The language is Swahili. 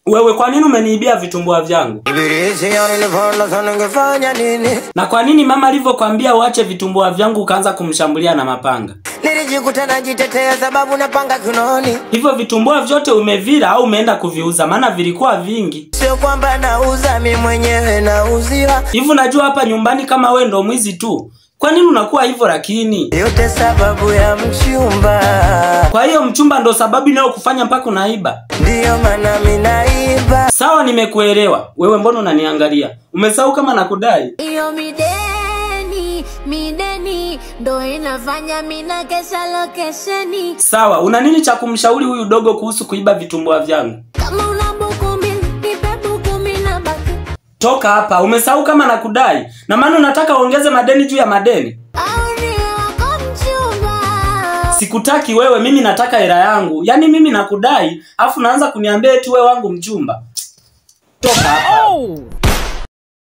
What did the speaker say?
Wewe kwa nini umeniibia vitumbua vyangu? Na kwa nini mama alivyokuambia uache vitumbua vyangu ukaanza kumshambulia na mapanga? Nilijikuta najitetea sababu napanga kunoni. Hivyo vitumbua vyote umevila au umeenda kuviuza? Maana vilikuwa vingi. Sio kwamba nauza, mimi mwenyewe nauziwa. Hivyo najua hapa nyumbani kama wewe ndo mwizi tu. Kwa nini unakuwa hivyo lakini? Yote sababu ya mchumba. Kwa hiyo mchumba ndo sababu inayokufanya mpaka unaiba? Ndio maana mimi naiba. Sawa, nimekuelewa. Wewe mbona unaniangalia? Umesahau kama nakudai? Iyo mideni ndo inafanya mina kesha lokesheni. Sawa, una nini cha kumshauri huyu dogo kuhusu kuiba vitumbua vyangu? Kama una buku mbili, nipe buku mbili na baki. Toka hapa, umesahau kama nakudai? Na maana unataka uongeze madeni juu ya madeni? Au ni wako mchumba? Sikutaki wewe, mimi nataka hela yangu. Yaani mimi nakudai, afu naanza kuniambia eti wewe wangu mchumba. Toka hapa.